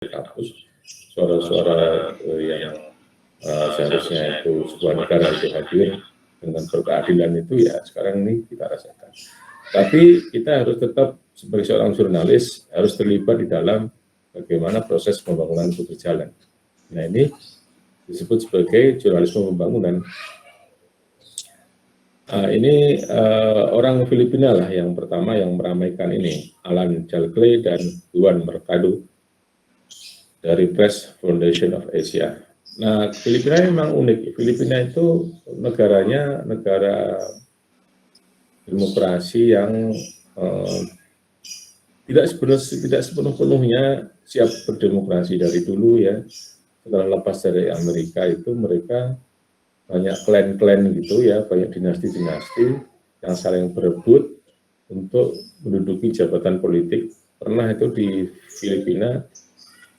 hapus suara-suara yang seharusnya itu sebuah negara itu hadir dengan berkeadilan itu ya sekarang ini kita rasakan. Tapi kita harus tetap sebagai seorang jurnalis harus terlibat di dalam bagaimana proses pembangunan itu berjalan. Nah ini disebut sebagai jurnalisme pembangunan. Ini orang Filipina lah yang pertama yang meramaikan ini, Alan Jalcle dan Juan Mercado dari Press Foundation of Asia. Nah, Filipina memang unik. Filipina itu negaranya negara demokrasi yang tidak sepenuhnya siap berdemokrasi dari dulu ya. Setelah lepas dari Amerika itu mereka banyak klan-klan gitu ya, banyak dinasti-dinasti yang saling berebut untuk menduduki jabatan politik. Pernah itu di Filipina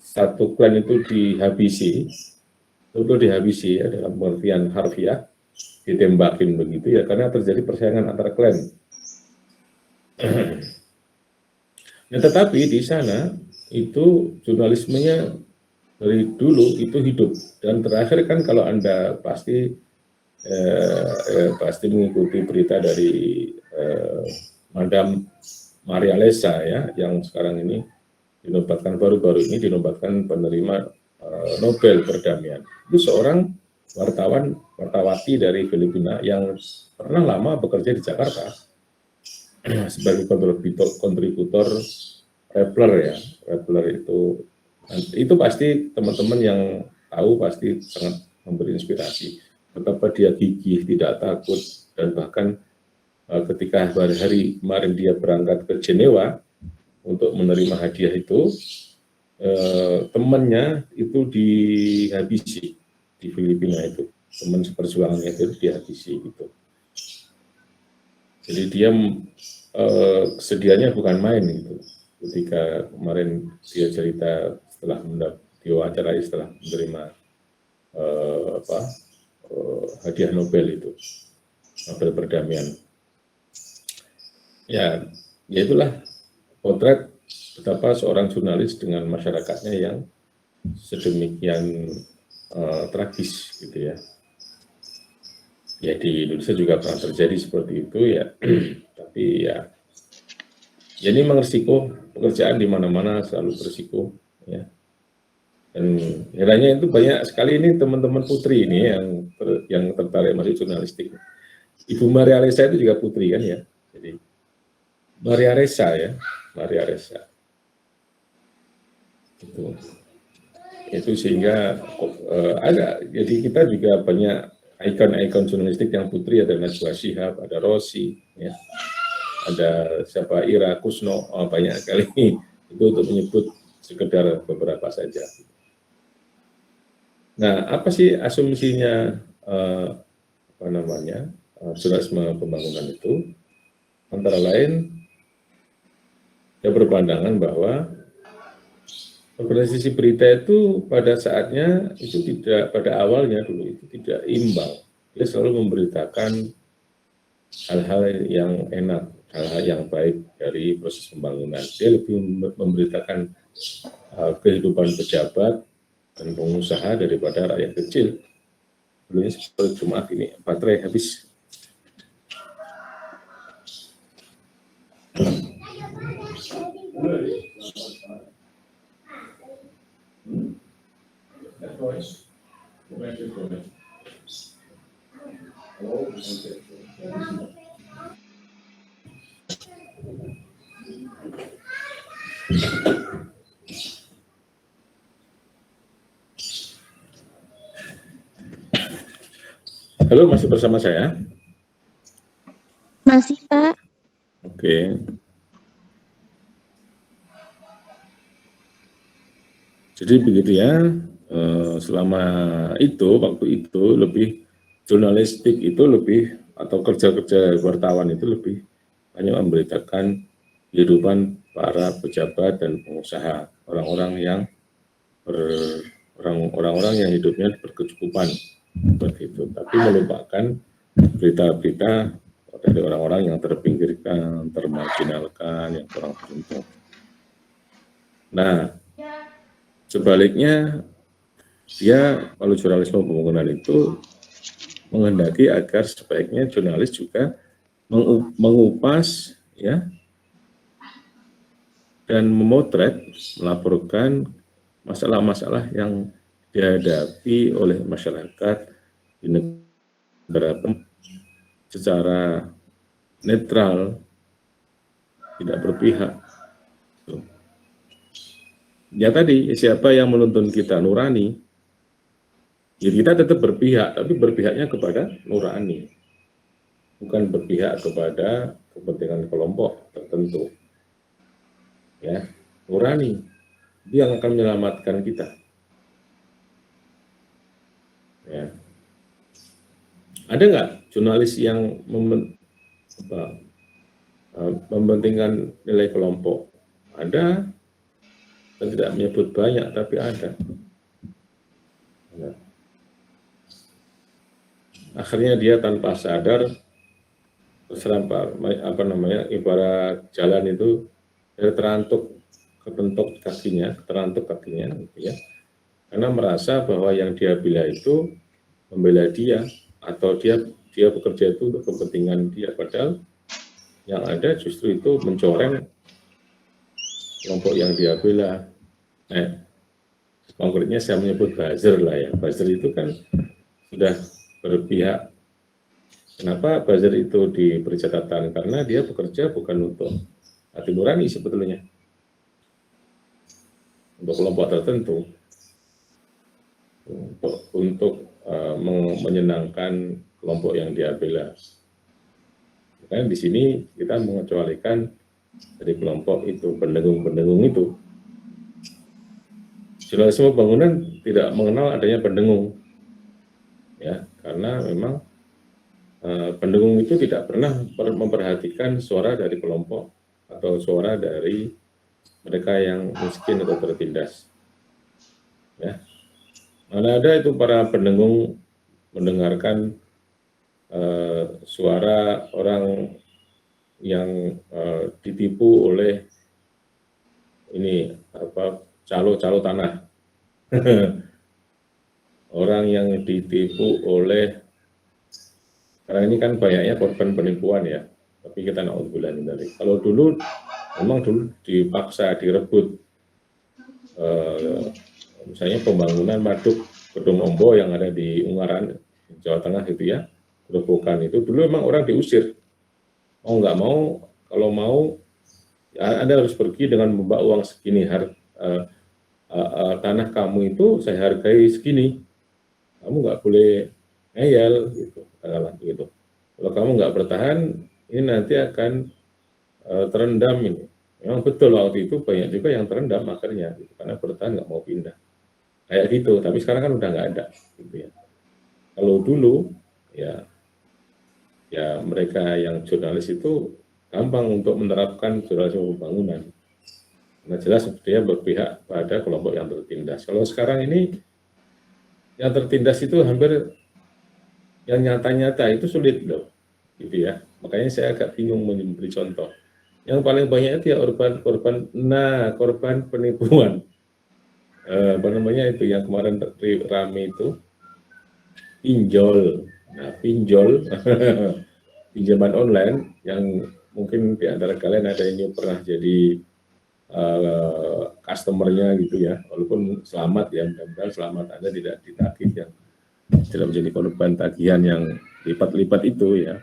satu klan itu dihabisi ya dalam pengertian harfiah, ditembakin begitu ya karena terjadi persaingan antar klan. Nah, tetapi di sana itu jurnalismenya dari dulu itu hidup dan terakhir kan kalau Anda pasti mengikuti berita dari Madam Maria Ressa ya yang sekarang ini dinobatkan baru-baru ini dinobatkan penerima Nobel perdamaian. Itu seorang wartawati dari Filipina yang pernah lama bekerja di Jakarta sebagai kontributor Rappler ya. Rappler itu pasti teman-teman yang tahu pasti sangat memberi inspirasi. Betapa dia gigih, tidak takut, dan bahkan ketika hari kemarin dia berangkat ke Jenewa untuk menerima hadiah itu, temannya itu dihabisi di Filipina itu, teman seperjuangannya itu dihabisi gitu. Jadi dia kesedihannya bukan main gitu. Ketika kemarin dia cerita setelah diwawancarai setelah menerima hadiah Nobel itu, Nobel perdamaian. Ya itulah potret betapa seorang jurnalis dengan masyarakatnya yang sedemikian tragis gitu ya. Ya di Indonesia juga pernah terjadi seperti itu ya, tapi ya ini memang risiko pekerjaan di mana-mana selalu berisiko ya. Dan herannya itu banyak sekali ini teman-teman putri ini yang tertarik masuk jurnalistik. Ibu Maria Ressa itu juga putri kan ya. Jadi Maria Ressa ya, Maria Ressa. Itu sehingga ada, jadi kita juga banyak ikon-ikon jurnalistik yang putri, ada Najwa Shihab, ada Rosi, ya, ada siapa Ira Kusno, banyak sekali itu untuk menyebut sekedar beberapa saja. Nah, apa sih asumsinya jurnalisme pembangunan itu? Antara lain, dia berpandangan bahwa organisasi berita itu pada saatnya itu tidak, pada awalnya dulu itu tidak imbang. Dia selalu memberitakan hal-hal yang enak, hal-hal yang baik dari proses pembangunan. Dia lebih memberitakan kehidupan pejabat dan pengusaha daripada rakyat kecil. Dulunya seperti maaf ini baterai habis. Halo, masih bersama saya? Masih, Pak. Oke. Jadi begitu ya, selama itu, waktu itu lebih jurnalistik itu lebih, atau kerja-kerja wartawan itu lebih banyak memberitakan kehidupan para pejabat dan pengusaha, orang-orang yang hidupnya berkecukupan seperti itu, tapi melupakan berita-berita dari orang-orang yang terpinggirkan, termarginalkan, yang kurang beruntung. Nah, Sebaliknya, dia kalau jurnalisme pembangunan itu menghendaki agar sebaiknya jurnalis juga mengupas ya dan memotret, melaporkan masalah-masalah yang dihadapi oleh masyarakat di negara secara netral, tidak berpihak. Ya tadi, siapa yang menuntun kita nurani, ya kita tetap berpihak, tapi berpihaknya kepada nurani, bukan berpihak kepada kepentingan kelompok tertentu. Ya, nurani, dia yang akan menyelamatkan kita. Ya. Ada nggak jurnalis yang mementingkan nilai kelompok? Ada, dan tidak menyebut banyak, tapi ada. Nah, akhirnya dia tanpa sadar terserempar, ibarat jalan itu dari kepentok kakinya, gitu ya, karena merasa bahwa yang dia bela itu membela dia, atau dia bekerja itu untuk kepentingan dia, padahal yang ada justru itu mencoreng kelompok yang dia bela. Konkretnya saya menyebut buzzer lah ya. Buzzer itu kan sudah berpihak. Kenapa buzzer itu diberi catatan? Karena dia bekerja bukan untuk hati nurani sebetulnya, untuk kelompok tertentu, untuk menyenangkan kelompok yang dia bela. Makanya di sini kita mengecualikan dari kelompok itu, pendengung-pendengung itu. Jurnalisme bangunan tidak mengenal adanya pendengung, ya, karena memang pendengung itu tidak pernah memperhatikan suara dari kelompok atau suara dari mereka yang miskin atau tertindas. Ya, mana ada itu para pendengung mendengarkan suara orang yang ditipu oleh ini calo tanah. Orang yang ditipu oleh, karena ini kan banyaknya korban penipuan ya, tapi kita naudzubillah min dzalik. Kalau dulu memang dipaksa direbut, misalnya pembangunan waduk Gedung Ombo yang ada di Ungaran, Jawa Tengah itu ya, gerobokan itu dulu memang orang diusir, mau nggak mau, kalau mau ya Anda harus pergi dengan membawa uang segini, tanah kamu itu saya hargai segini, kamu nggak boleh ngeyel gitu, katakanlah gitu. Kalau kamu nggak bertahan, ini nanti akan terendam ini. Memang betul waktu itu banyak juga yang terendam akhirnya, gitu, karena bertahan nggak mau pindah. Kayak gitu, tapi sekarang kan udah nggak ada, gitu ya. Kalau dulu, ya mereka yang jurnalis itu gampang untuk menerapkan jurnalisme pembangunan. Nah jelas dia berpihak pada kelompok yang tertindas. Kalau sekarang ini yang tertindas itu hampir yang nyata-nyata itu sulit loh, gitu ya. Makanya saya agak bingung memberi contoh. Yang paling banyak itu ya korban penipuan. Apa namanya itu yang kemarin rame itu pinjol. Nah, pinjol pinjaman online yang mungkin di antara kalian ada yang pernah jadi customernya gitu ya, walaupun selamat ya, mudah-mudahan selamat, Anda tidak ditagih yang tidak menjadi korban tagihan yang lipat-lipat itu ya.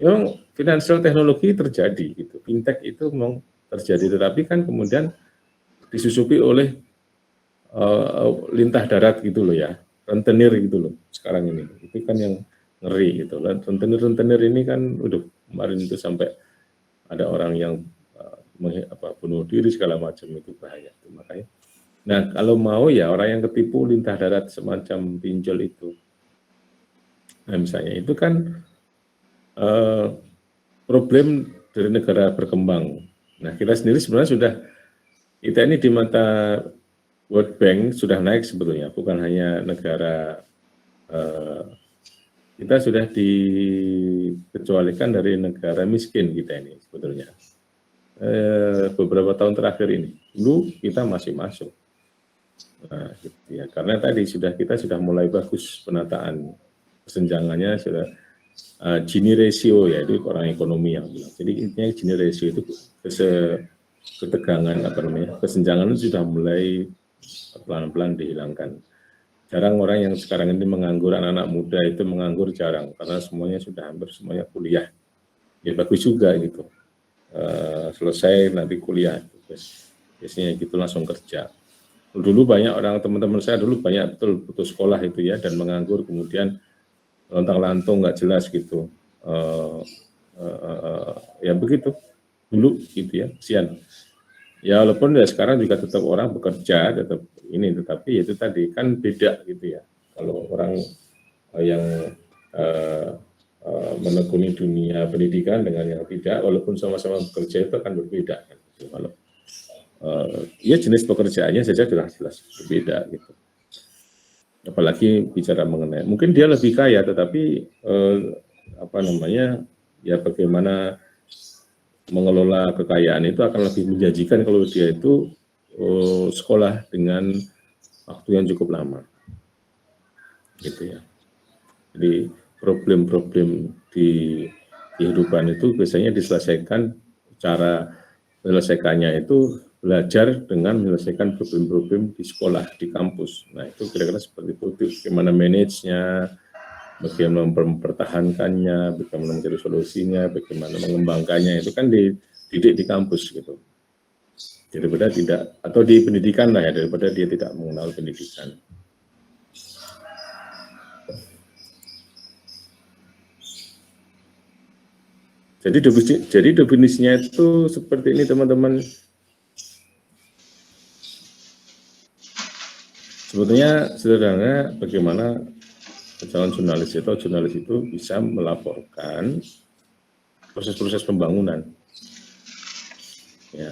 Memang financial teknologi terjadi gitu, fintech itu memang terjadi, tetapi kan kemudian disusupi oleh lintah darat gitu loh ya, rentenir gitu loh sekarang ini, itu kan yang ngeri gitu. Rentenir ini kan, kemarin itu sampai ada orang yang bunuh diri segala macam, itu bahaya itu. Makanya, nah kalau mau ya orang yang ketipu lintah darat semacam pinjol itu, nah misalnya itu kan problem dari negara berkembang. Nah kita sendiri sebenarnya kita ini di mata World Bank sudah naik sebetulnya, bukan hanya negara, kita sudah dikecualikan dari negara miskin kita ini sebetulnya. Beberapa tahun terakhir ini, dulu kita masih masuk. Nah, gitu ya. Karena tadi kita sudah mulai bagus penataan kesenjangannya sudah Gini ratio ya, itu orang ekonomi yang bilang. Jadi intinya Gini ratio itu ketegangan kesenjangan itu sudah mulai pelan-pelan dihilangkan. Jarang orang yang sekarang ini menganggur, anak-anak muda itu menganggur jarang karena semuanya sudah hampir semuanya kuliah. Ya bagus juga gitu. Selesai nanti kuliah, biasanya gitu langsung kerja. Dulu banyak orang teman-teman saya dulu banyak betul putus sekolah itu ya dan menganggur kemudian lontang-lantung nggak jelas gitu. Ya begitu dulu gitu ya, kesian. Ya walaupun ya sekarang juga tetap orang bekerja, tetap ini, tetapi itu tadi kan beda gitu ya. Kalau orang yang menekuni dunia pendidikan dengan yang tidak, walaupun sama-sama bekerja itu akan berbeda. Kan. Kalau ya jenis pekerjaannya saja sudah jelas berbeda gitu. Apalagi bicara mengenai, mungkin dia lebih kaya, tetapi ya bagaimana mengelola kekayaan itu akan lebih menjanjikan kalau dia itu sekolah dengan waktu yang cukup lama, gitu ya. Jadi problem-problem di kehidupan itu biasanya diselesaikan, cara menyelesaikannya itu belajar dengan menyelesaikan problem-problem di sekolah, di kampus. Nah itu kira-kira seperti itu, bagaimana manage-nya, bagaimana mempertahankannya, bagaimana mencari solusinya, bagaimana mengembangkannya, itu kan dididik di kampus gitu. Daripada tidak, atau di pendidikan lah ya, daripada dia tidak mengenal pendidikan. Jadi definisinya itu seperti ini teman-teman. Sebetulnya sederhana bagaimana calon jurnalis itu bisa melaporkan proses-proses pembangunan. Ya,